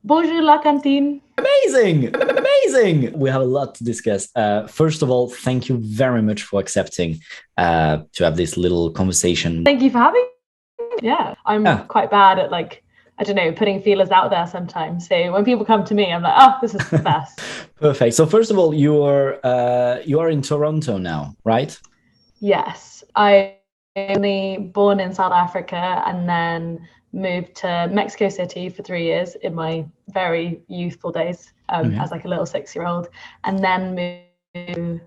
Bonjour la cantine. Amazing, amazing. We have a lot to discuss. First of all, thank you very much for accepting to have this little conversation. Thank you for having me. Yeah, I'm Yeah, quite bad at I don't know, putting feelers out there sometimes. So when people come to me, I'm like, oh, this is the best. perfect. So first of all, you are in Toronto now, right? Yes, I only born in South Africa and then moved to Mexico City for 3 years in my very youthful days Okay. as like a little 6-year-old, and then moved to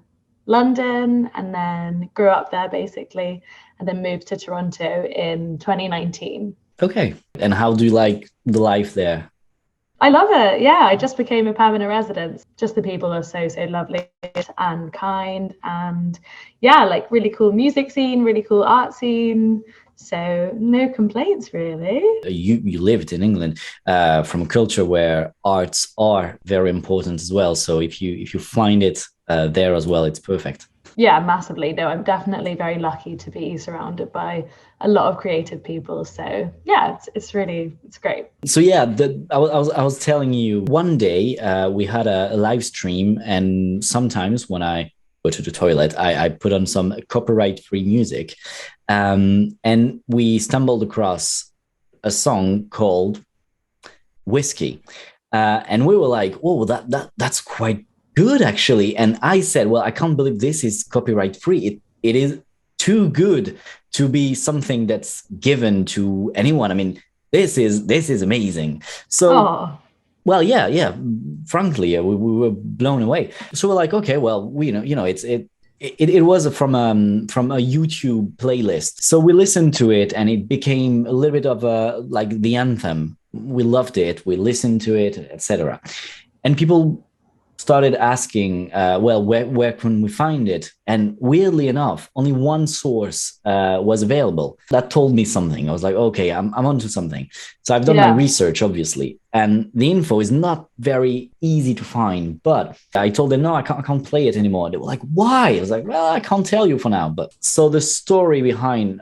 London and then grew up there basically, and then moved to Toronto in 2019. Okay. And how do you like the life there? I love it. Yeah, I just became a permanent resident. Just the people are so, so lovely and kind. And yeah, like really cool music scene, really cool art scene. So no complaints really. You lived in England from a culture where arts are very important as well. So if you find it there as well, it's perfect. Yeah, massively. No, I'm definitely very lucky to be surrounded by a lot of creative people. So yeah, it's great. So yeah, I was telling you one day we had a live stream, and sometimes when I go to the toilet, I put on some copyright-free music, and we stumbled across a song called "Whiskey," and we were like, "Oh, that's quite good actually." And I said, "Well, I can't believe this is copyright-free. It is too good to be something that's given to anyone. I mean, this is amazing." So, Oh, well, yeah, yeah. Frankly, yeah, we were blown away. So we're like, okay, well, it was from a YouTube playlist. So we listened to it, and it became a little bit of a like the anthem. We loved it. We listened to it, etc. And people started asking, well, where can we find it? And weirdly enough, only one source was available. That told me something. I was like, okay, I'm onto something. So I've done my yeah. research, obviously, and the info is not very easy to find. But I told them, no, I can't play it anymore. They were like, why? I was like, well, I can't tell you for now. But so the story behind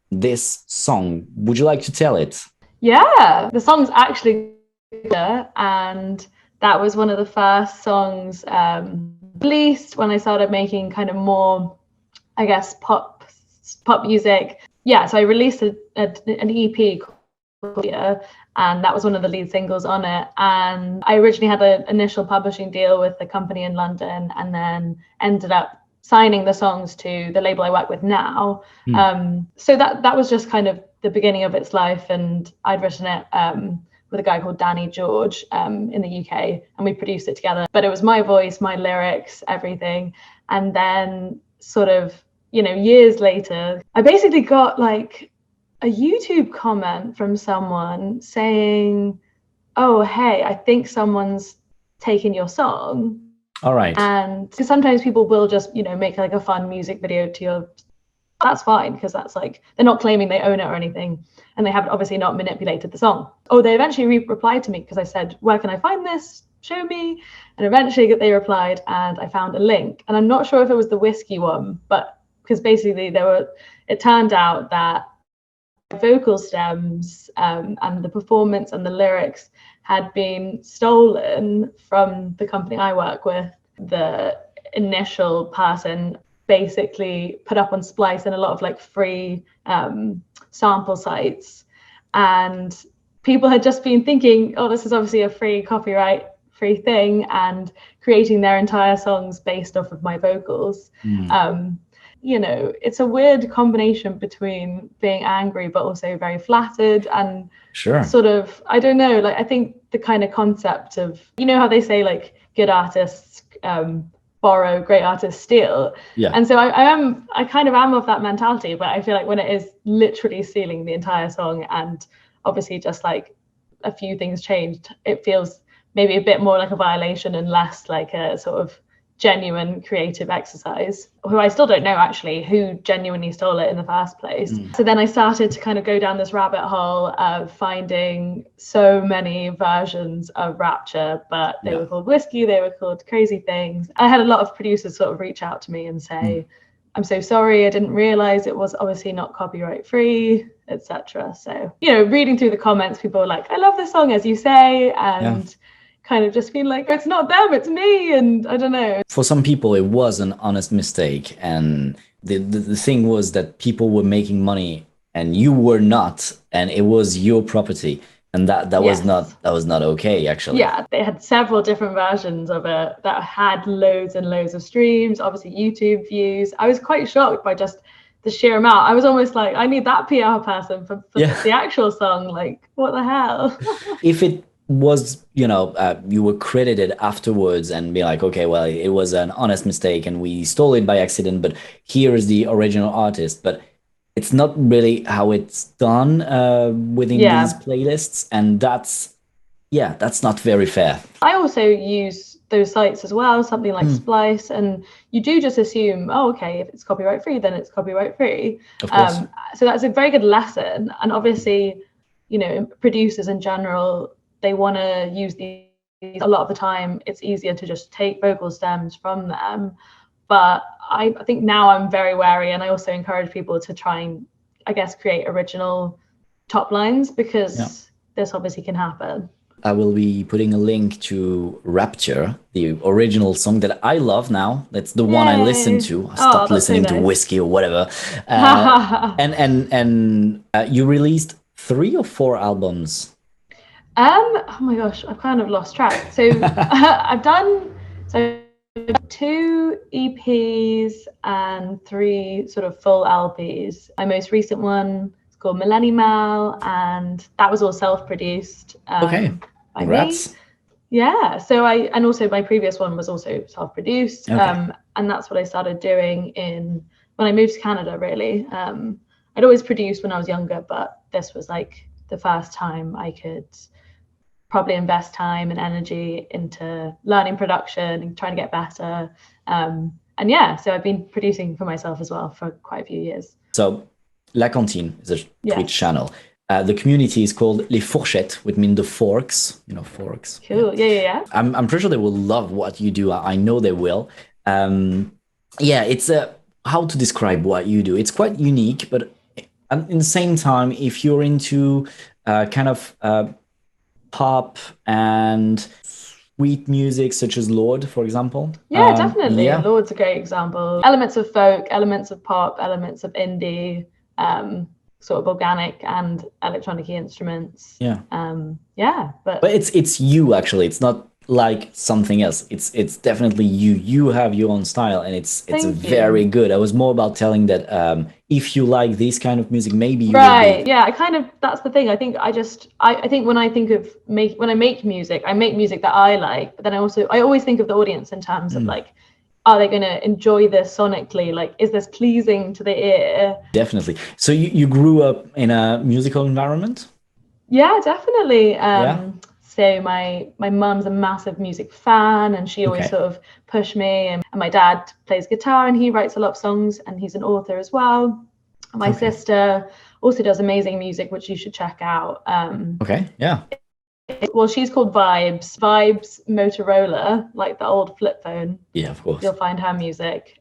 this song, would you like to tell it? Yeah. The song's actually good, and that was one of the first songs released when I started making kind of more, I guess, pop music. Yeah, so I released an EP called Year, and that was one of the lead singles on it. And I originally had an initial publishing deal with a company in London, and then ended up signing the songs to the label I work with now. Hmm. So that was just kind of the beginning of its life, and I'd written it with a guy called Danny George in the UK, and we produced it together. But it was my voice, my lyrics, everything. And then sort of, years later, I basically got like a YouTube comment from someone saying, oh, hey, I think someone's taken your song. All right. And because sometimes people will just, make like a fun music video to your, that's fine, because that's like, they're not claiming they own it or anything. And they haven't obviously not manipulated the song. Oh, they eventually replied to me because I said, where can I find this? Show me. And eventually they replied, and I found a link. And I'm not sure if it was the whiskey one, but because basically it turned out that vocal stems and the performance and the lyrics had been stolen from the company I work with. The initial person basically put up on Splice and a lot of like free sample sites, and people had just been thinking, oh, this is obviously a free copyright free thing, and creating their entire songs based off of my vocals. Hmm. It's a weird combination between being angry but also very flattered, and Sure. sort of, I don't know, like I think the kind of concept of, how they say like good artists borrow, great artists steal. Yeah. And so I kind of am of that mentality, but I feel like when it is literally stealing the entire song, and obviously just like a few things changed, it feels maybe a bit more like a violation and less like a sort of genuine creative exercise, who I still don't know actually who genuinely stole it in the first place. So then I started to kind of go down this rabbit hole of finding so many versions of Rapture, but they Yeah. were called Whiskey, they were called crazy things. I had a lot of producers sort of reach out to me and say, Hmm. I'm so sorry, I didn't realize it was obviously not copyright free. etc. So, you know, reading through the comments, people are like, I love this song, as you say, and kind of just being like, it's not them, it's me. And I don't know. For some people, it was an honest mistake. And the thing was that people were making money and you were not, and it was your property. And that was not okay, actually. Yeah, they had several different versions of it that had loads and loads of streams, obviously YouTube views. I was quite shocked by just the sheer amount. I was almost like, I need that PR person for the actual song. Like, what the hell? If it was, you know, you were credited afterwards and be like, okay, well, it was an honest mistake and we stole it by accident, but here is the original artist. But it's not really how it's done within these playlists, and that's not very fair. I also use those sites as well, something like Splice, and you do just assume, oh, okay, if it's copyright free, then it's copyright free. Of course. So that's a very good lesson. And obviously, you know, producers in general, they want to use these. A lot of the time, it's easier to just take vocal stems from them. But I think now I'm very wary, and I also encourage people to try and, I guess, create original top lines, because this obviously can happen. I will be putting a link to Rapture, the original song that I love now. That's the one I listen to. I stopped listening to Whiskey or whatever. And you released 3 or 4 albums. Oh my gosh, I've kind of lost track. So I've done 2 EPs and 3 sort of full LPs. My most recent one is called Mal, and that was all self-produced. Okay, congrats. Yeah, so and also my previous one was also self-produced. And that's what I started doing when I moved to Canada, really. I'd always produced when I was younger, but this was like the first time I could probably invest time and energy into learning production and trying to get better. And so I've been producing for myself as well for quite a few years. So La Cantine is a Twitch channel. The community is called Les Fourchettes, which mean the forks, you know, forks. Cool. Yeah. I'm pretty sure they will love what you do. I know they will. It's how to describe what you do. It's quite unique, but in the same time, if you're into kind of pop and sweet music such as Lord, for example. Yeah, definitely. Lord's a great example. Elements of folk, elements of pop, elements of indie, sort of organic and electronic instruments. But it's you, actually. It's not like something else. It's definitely you. You have your own style, and it's very good. I was more about telling that if you like this kind of music, maybe you will be. Yeah, that's the thing. I think I think when I think of when I make music that I like, but then I always think of the audience in terms of like, are they going to enjoy this sonically? Like, is this pleasing to the ear? Definitely. So you grew up in a musical environment? Yeah, definitely. So my mum's a massive music fan, and she always sort of pushed me. And my dad plays guitar, and he writes a lot of songs, and he's an author as well. My sister also does amazing music, which you should check out. Well, she's called Vibes Motorola, like the old flip phone. Yeah, of course. You'll find her music.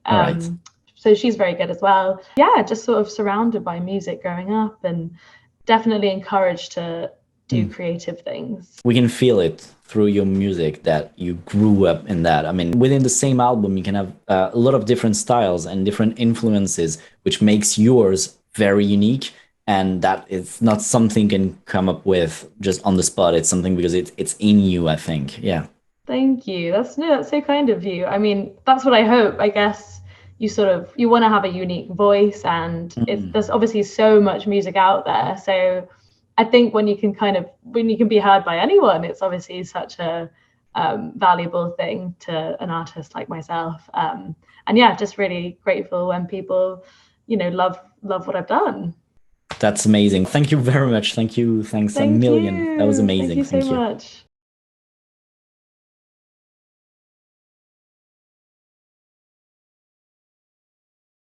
So she's very good as well. Yeah, just sort of surrounded by music growing up, and definitely encouraged to do creative things. We can feel it through your music that you grew up in that. I mean, within the same album, you can have a lot of different styles and different influences, which makes yours very unique. And that it's not something you can come up with just on the spot. It's something because it's in you, I think. Yeah. Thank you. That's so kind of you. I mean, that's what I hope. I guess you want to have a unique voice, and there's obviously so much music out there. So I think when you can be heard by anyone, it's obviously such a valuable thing to an artist like myself. And just really grateful when people, love what I've done. That's amazing. Thank you very much. Thanks a million. That was amazing. Thank you so much.